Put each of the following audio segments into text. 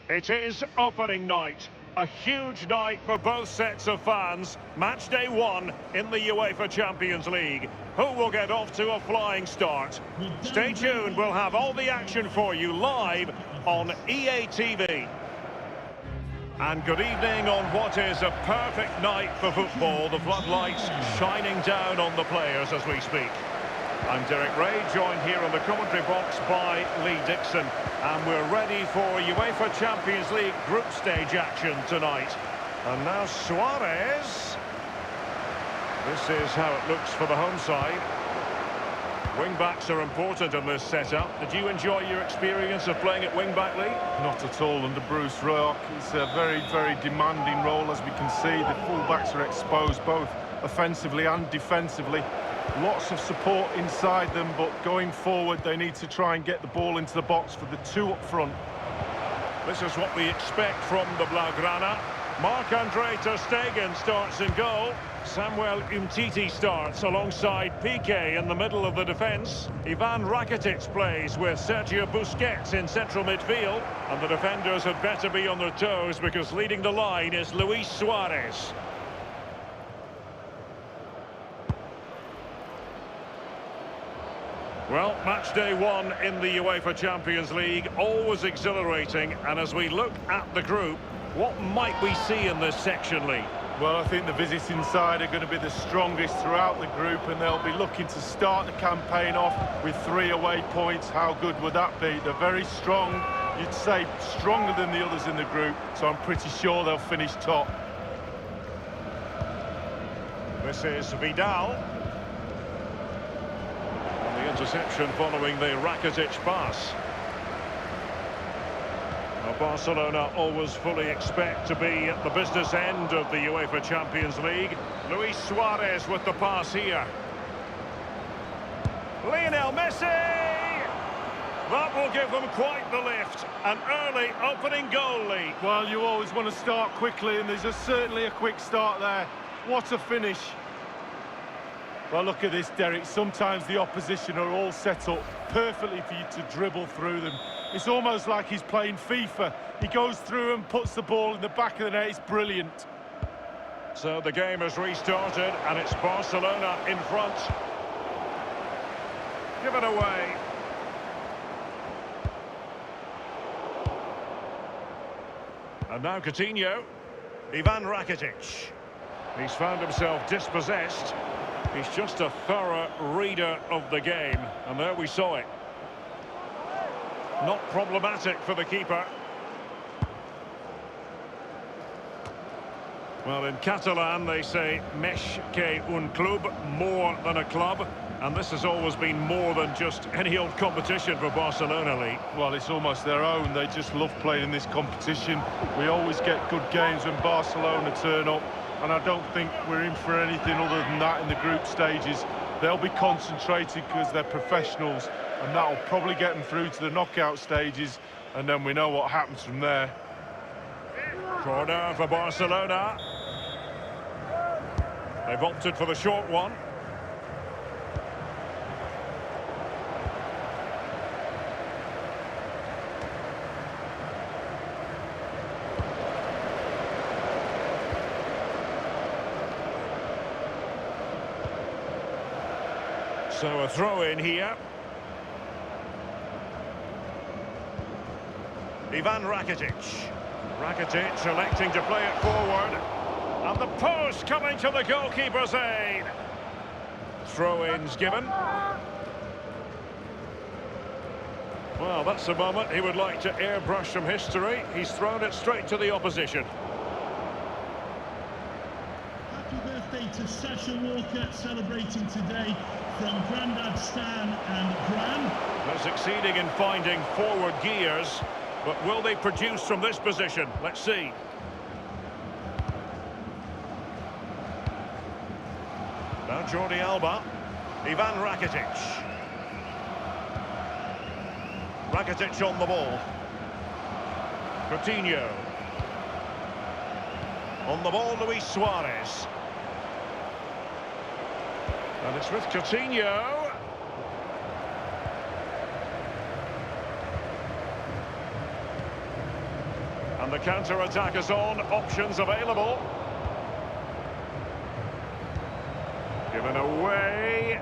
It is opening night. A huge night for both sets of fans. Match day one in the UEFA Champions League. Who will get off to a flying start? Stay tuned, we'll have all the action for you live on EA TV. And good evening on what is a perfect night for football. The floodlights shining down on the players as we speak. I'm Derek Ray, joined here on the commentary box by Lee Dixon. And we're ready for UEFA Champions League group stage action tonight. And now Suarez. This is how it looks for the home side. Wing-backs are important in this setup. Did you enjoy your experience of playing at wing-back, Lee? Not at all under Bruce Rock. It's a very, very demanding role, as we can see. The full-backs are exposed both offensively and defensively. Lots of support inside them, but going forward they need to try and get the ball into the box for the two up front. This is what we expect from the Blaugrana. Marc-Andre ter Stegen starts in goal. Samuel Umtiti starts alongside Piqué in the middle of the defence. Ivan Rakitic plays with Sergio Busquets in central midfield. And the defenders had better be on their toes because leading the line is Luis Suarez. Well, match day one in the UEFA Champions League, always exhilarating. And as we look at the group, what might we see in this section, Lee? Well, I think the visiting side are going to be the strongest throughout the group, and they'll be looking to start the campaign off with 3 away points. How good would that be? They're very strong, you'd say stronger than the others in the group, so I'm pretty sure they'll finish top. This is Vidal. Interception following the Rakitic pass. Well, Barcelona always fully expect to be at the business end of the UEFA Champions League. Luis Suarez with the pass here. Lionel Messi! That will give them quite the lift. An early opening goal lead. Well, you always want to start quickly, and there's certainly a quick start there. What a finish. Well, look at this, Derek. Sometimes the opposition are all set up perfectly for you to dribble through them. It's almost like he's playing FIFA. He goes through and puts the ball in the back of the net. It's brilliant. So the game has restarted, and it's Barcelona in front. Give it away. And now Coutinho. Ivan Rakitic. He's found himself dispossessed. He's just a thorough reader of the game, and there we saw it. Not problematic for the keeper. Well, in Catalan they say més que un club, more than a club, and this has always been more than just any old competition for Barcelona, Lee. Well, it's almost their own. They just love playing in this competition. We always get good games when Barcelona turn up. And I don't think we're in for anything other than that in the group stages. They'll be concentrated because they're professionals, and that'll probably get them through to the knockout stages, and then we know what happens from there. Corner for Barcelona. They've opted for the short one. So a throw in here. Ivan Rakitic. Rakitic electing to play it forward. And the post coming to the goalkeeper's aid. Throw-ins given. Well, that's a moment he would like to airbrush from history. He's thrown it straight to the opposition. After this birthday to Sasha Walker celebrating today from Grandad Stan and Gran. They're succeeding in finding forward gears, but will they produce from this position? Let's see. Now Jordi Alba, Ivan Rakitic. Rakitic on the ball. Coutinho. On the ball, Luis Suarez. And it's with Coutinho. And the counter-attack is on, options available. Given away.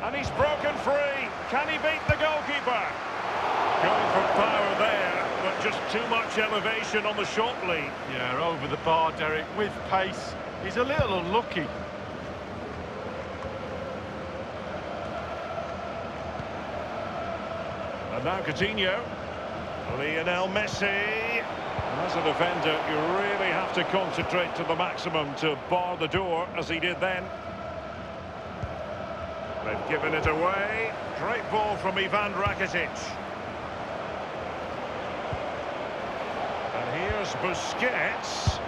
And he's broken free. Can he beat the goalkeeper? Going for power there, but just too much elevation on the short lead. Yeah, over the bar, Derek, with pace. He's a little unlucky. And now Coutinho. Lionel Messi. And as a defender, you really have to concentrate to the maximum to bar the door, as he did then. They've given it away. Great ball from Ivan Rakitic. And here's Busquets.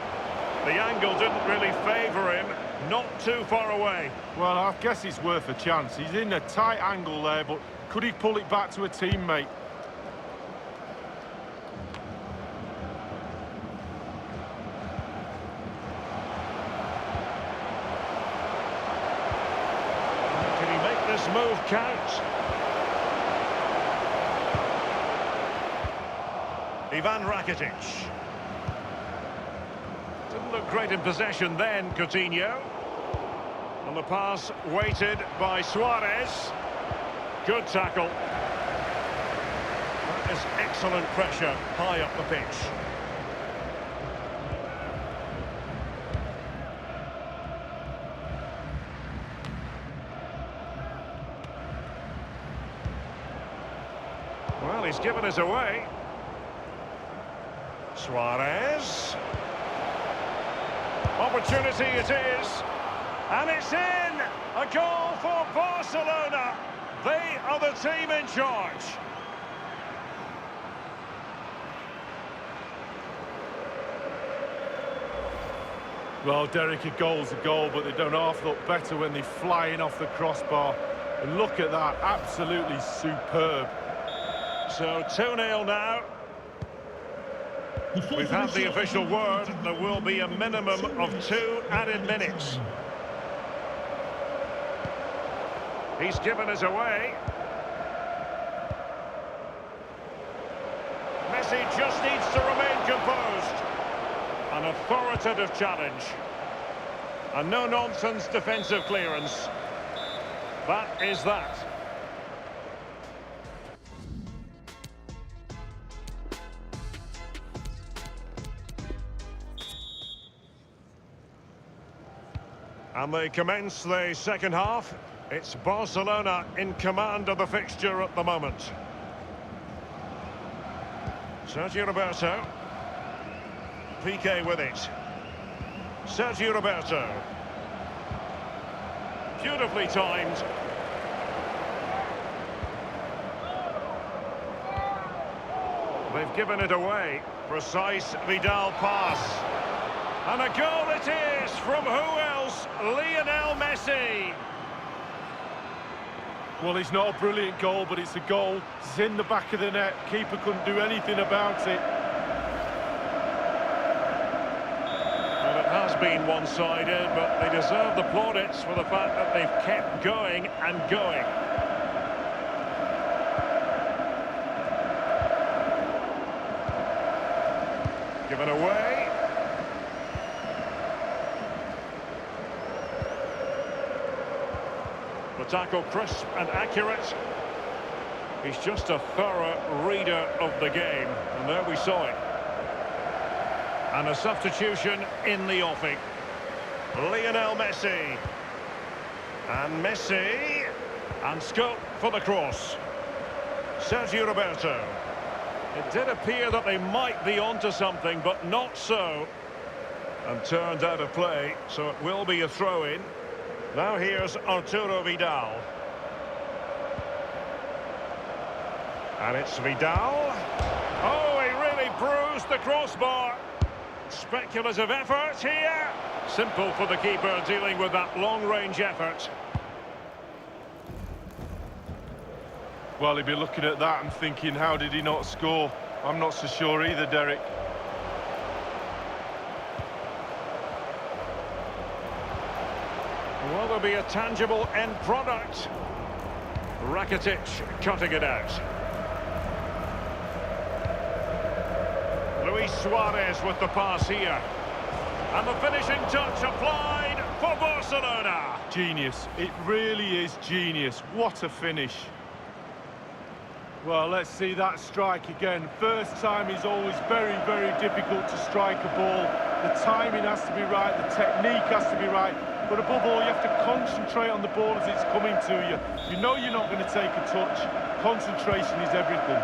The angle didn't really favour him. Not too far away. Well, I guess it's worth a chance. He's in a tight angle there, but could he pull it back to a teammate? Move count. Ivan Rakitic. Didn't look great in possession then, Coutinho. And the pass weighted by Suarez. Good tackle. That is excellent pressure high up the pitch. Well, he's given us away. Suarez. Opportunity it is. And it's in! A goal for Barcelona. They are the team in charge. Well, Derek, a goal's a goal, but they don't half look better when they're flying off the crossbar. And look at that, absolutely superb. So 2-0 now. We've had the official word. There will be a minimum of 2 added minutes. He's given us away. Messi just needs to remain composed. An authoritative challenge. A no-nonsense defensive clearance. That is that. And they commence the second half. It's Barcelona in command of the fixture at the moment. Sergio Roberto. Piqué with it. Sergio Roberto. Beautifully timed. They've given it away. Precise Vidal pass. And a goal it is from who else? Lionel Messi. Well, it's not a brilliant goal, but it's a goal. It's in the back of the net. Keeper couldn't do anything about it. Well, it has been one-sided, but they deserve the plaudits for the fact that they've kept going and going. Given away. The tackle crisp and accurate. He's just a thorough reader of the game. And there we saw it. And a substitution in the offing. Lionel Messi. And Messi. And scope for the cross. Sergio Roberto. It did appear that they might be onto something, but not so. And turned out of play, so it will be a throw-in. Now here's Arturo Vidal. And it's Vidal. Oh, he really bruised the crossbar. Speculative effort here. Simple for the keeper dealing with that long-range effort. Well, he'd be looking at that and thinking, how did he not score? I'm not so sure either, Derek. Will there be a tangible end product? Rakitic cutting it out. Luis Suarez with the pass here. And the finishing touch applied for Barcelona. Genius. It really is genius. What a finish. Well, let's see that strike again. First time is always very, very difficult to strike a ball. The timing has to be right, the technique has to be right. But above all, you have to concentrate on the ball as it's coming to you. You know you're not going to take a touch. Concentration is everything.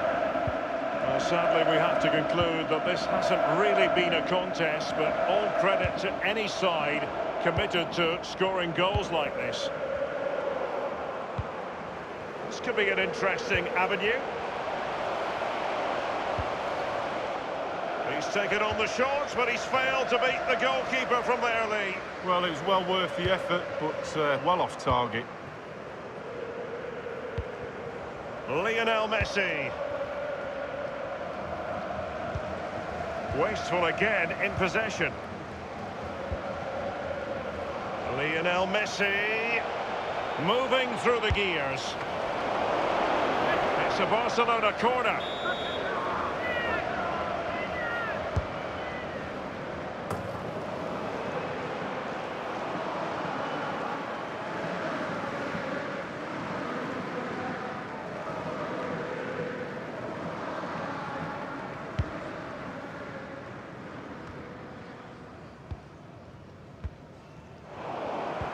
Well, sadly, we have to conclude that this hasn't really been a contest, but all credit to any side committed to scoring goals like this. This could be an interesting avenue. He's taken on the shots, but he's failed to beat the goalkeeper from there, Lee. Well, it was well worth the effort, but well off target. Lionel Messi. Wasteful again in possession. Lionel Messi. Moving through the gears. It's a Barcelona corner.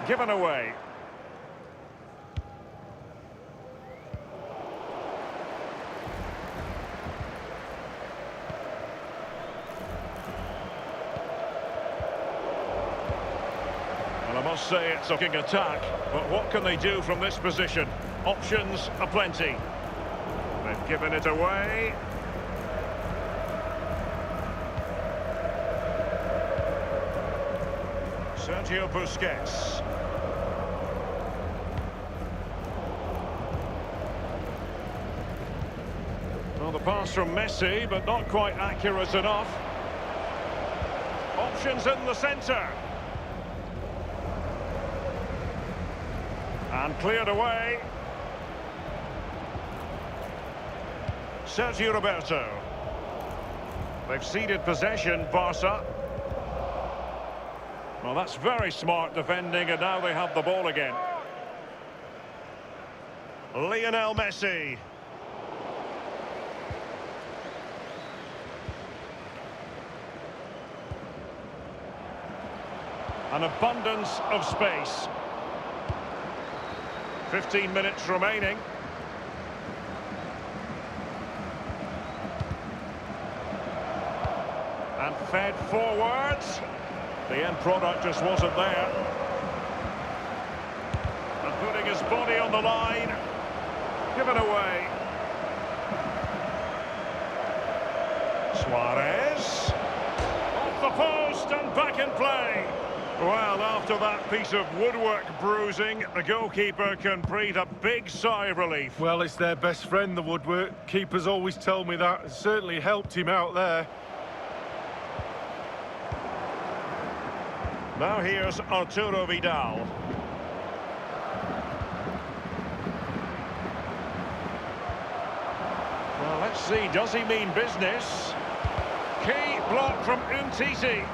Given away. Well, I must say it's a looking attack, but what can they do from this position? Options aplenty. They've given it away. Sergio Busquets. Well, the pass from Messi, but not quite accurate enough. Options in the centre. And cleared away. Sergio Roberto. They've ceded possession, Barca. Well, that's very smart defending, and now they have the ball again. Lionel Messi. An abundance of space. 15 minutes remaining. And fed forwards. The end product just wasn't there. And putting his body on the line. Given away. Suarez. Off the post and back in play. Well, after that piece of woodwork bruising, the goalkeeper can breathe a big sigh of relief. Well, it's their best friend, the woodwork. Keepers always tell me that. It certainly helped him out there. Now here's Arturo Vidal. Well, let's see, does he mean business? Key block from Umtiti.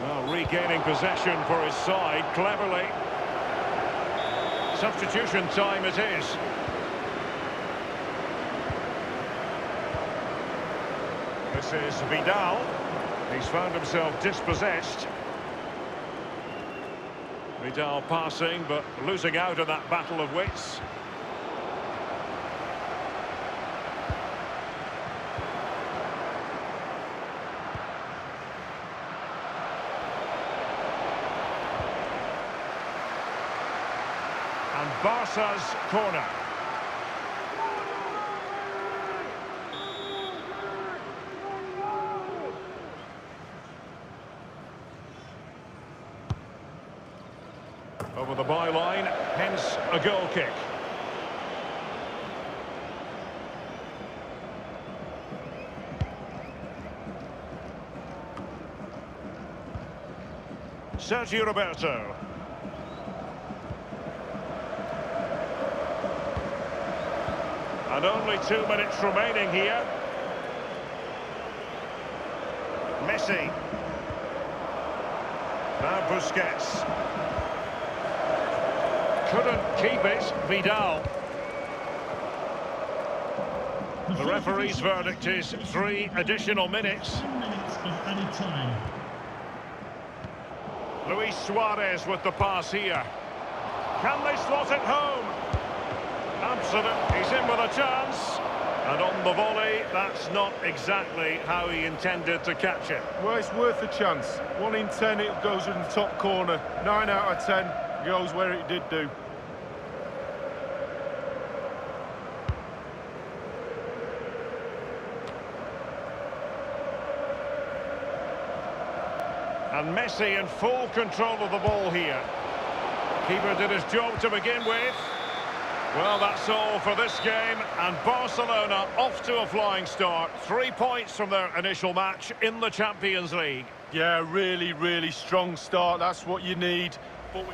Well, regaining possession for his side, cleverly. Substitution time it is. This is Vidal. He's found himself dispossessed. Vidal passing, but losing out in that battle of wits. And Barca's corner. Over the byline, hence a goal kick. Sergio Roberto. And only 2 minutes remaining here. Messi. Now Busquets. Couldn't keep it, Vidal. The referee's verdict is 3 additional minutes. 10 minutes of added time. Luis Suarez with the pass here. Can they slot it home? Absolute, he's in with a chance. And on the volley, that's not exactly how he intended to catch it. Well, it's worth a chance. 1 in 10, it goes in the top corner. 9 out of 10 goes where it did do. And Messi in full control of the ball here. Keeper did his job to begin with. Well, that's all for this game, and Barcelona off to a flying start. 3 points from their initial match in the Champions League. Yeah, really, really strong start. That's what you need. But